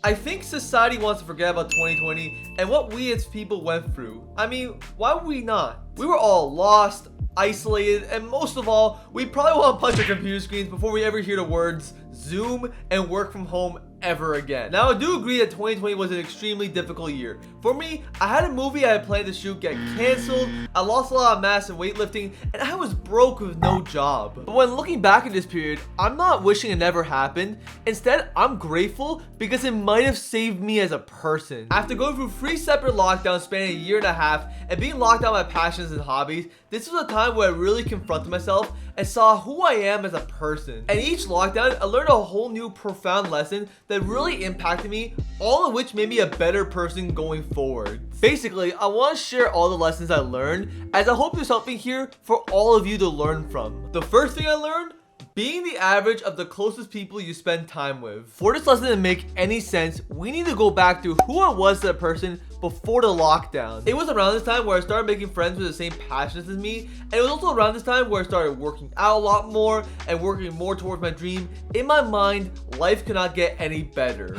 I think society wants to forget about 2020 and what we as people went through. I mean, why would we not? We were all lost, isolated, and most of all, we probably want to punch our computer screens before we ever hear the words Zoom and work from home ever again. Now, I do agree that 2020 was an extremely difficult year. For me, I had a movie I had planned to shoot get canceled, I lost a lot of mass in weightlifting, and I was broke with no job. But when looking back at this period, I'm not wishing it never happened. Instead, I'm grateful because it might have saved me as a person. After going through 3 separate lockdowns spanning a year and a half and being locked out by passions and hobbies, this was a time where I really confronted myself and saw who I am as a person. And each lockdown, I learned a whole new profound lesson that really impacted me, all of which made me a better person going forward. Basically, I want to share all the lessons I learned, as I hope there's something here for all of you to learn from. The first thing I learned: being the average of the closest people you spend time with. For this lesson to make any sense, we need to go back to who I was as a person before the lockdown. It was around this time where I started making friends with the same passions as me, and it was also around this time where I started working out a lot more and working more towards my dream. In my mind, life could not get any better.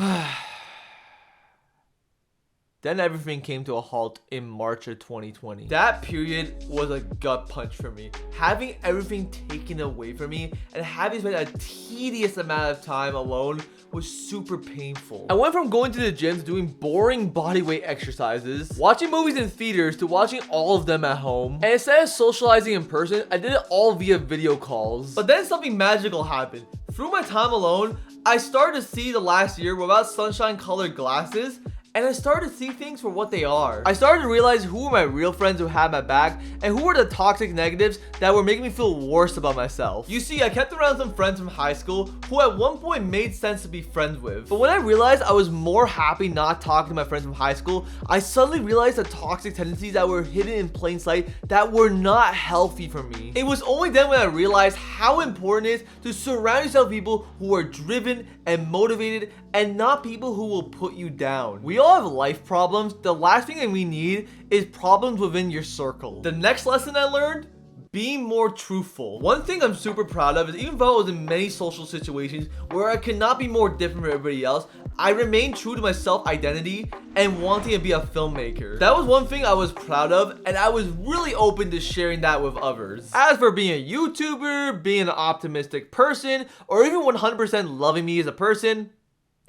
Then everything came to a halt in March of 2020. That period was a gut punch for me. Having everything taken away from me and having spent a tedious amount of time alone was super painful. I went from going to the gym to doing boring bodyweight exercises, watching movies in theaters, to watching all of them at home. And instead of socializing in person, I did it all via video calls. But then something magical happened. Through my time alone, I started to see the last year without sunshine colored glasses, and I started to see things for what they are. I started to realize who were my real friends who had my back and who were the toxic negatives that were making me feel worse about myself. You see, I kept around some friends from high school who at one point made sense to be friends with. But when I realized I was more happy not talking to my friends from high school, I suddenly realized the toxic tendencies that were hidden in plain sight that were not healthy for me. It was only then when I realized how important it is to surround yourself with people who are driven and motivated and not people who will put you down. We all have life problems. The last thing that we need is problems within your circle. The next lesson I learned: being more truthful. One thing I'm super proud of is even though I was in many social situations where I could not be more different from everybody else, I remained true to my self-identity and wanting to be a filmmaker. That was one thing I was proud of, and I was really open to sharing that with others. As for being a YouTuber, being an optimistic person, or even 100% loving me as a person,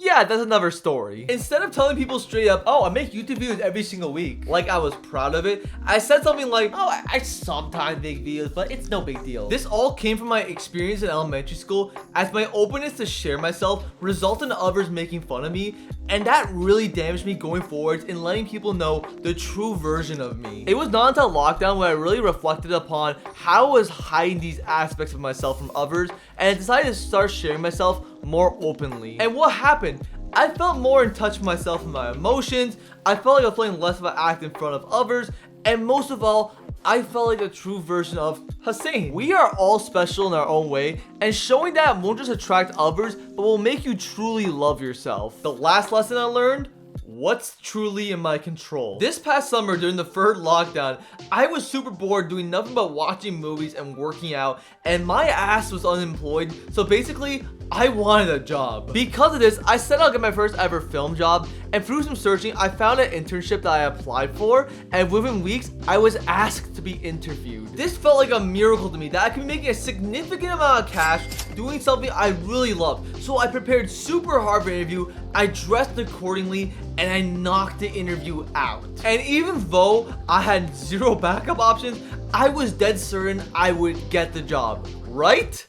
yeah, that's another story. Instead of telling people straight up, oh, I make YouTube videos every single week, like I was proud of it, I said something like, oh, I sometimes make videos, but it's no big deal. This all came from my experience in elementary school, as my openness to share myself resulted in others making fun of me, and that really damaged me going forward in letting people know the true version of me. It was not until lockdown when I really reflected upon how I was hiding these aspects of myself from others, and I decided to start sharing myself more openly. And what happened? I felt more in touch with myself and my emotions. I felt like I was feeling less of an act in front of others, and most of all, I felt like a true version of Hussein. We are all special in our own way, and showing that won't just attract others, but will make you truly love yourself. The last lesson I learned: what's truly in my control. This past summer during the third lockdown, I was super bored doing nothing but watching movies and working out, and my ass was unemployed, so basically I wanted a job. Because of this, I set out to get my first ever film job, and through some searching, I found an internship that I applied for, and within weeks, I was asked to be interviewed. This felt like a miracle to me that I could be making a significant amount of cash doing something I really loved. So I prepared super hard for the interview, I dressed accordingly, and I knocked the interview out. And even though I had zero backup options, I was dead certain I would get the job, right?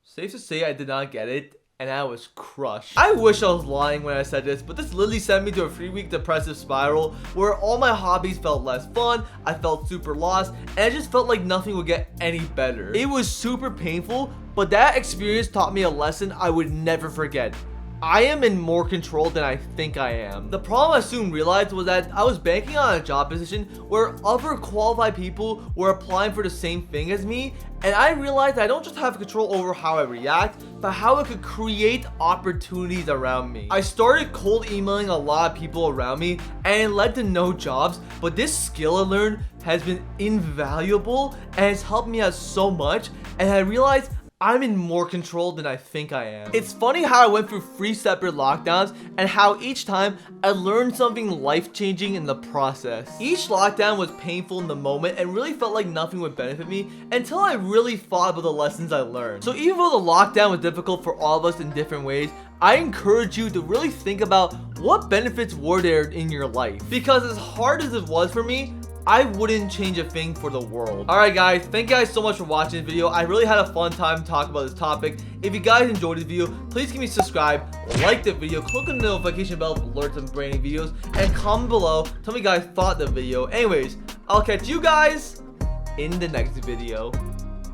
Safe to say I did not get it, and I was crushed. I wish I was lying when I said this, but this literally sent me to a 3-week depressive spiral where all my hobbies felt less fun, I felt super lost, and I just felt like nothing would get any better. It was super painful, but that experience taught me a lesson I would never forget. I am in more control than I think I am. The problem I soon realized was that I was banking on a job position where other qualified people were applying for the same thing as me, and I realized I don't just have control over how I react, but how I could create opportunities around me. I started cold emailing a lot of people around me, and it led to no jobs, but this skill I learned has been invaluable and has helped me out so much, and I realized I'm in more control than I think I am. It's funny how I went through 3 separate lockdowns and how each time I learned something life-changing in the process. Each lockdown was painful in the moment and really felt like nothing would benefit me until I really thought about the lessons I learned. So even though the lockdown was difficult for all of us in different ways, I encourage you to really think about what benefits were there in your life. Because as hard as it was for me, I wouldn't change a thing for the world. Alright guys, thank you guys so much for watching this video. I really had a fun time talking about this topic. If you guys enjoyed this video, please give me a subscribe, like the video, click on the notification bell for alerts and branding videos, and comment below. Tell me you guys thought of the video. Anyways, I'll catch you guys in the next video.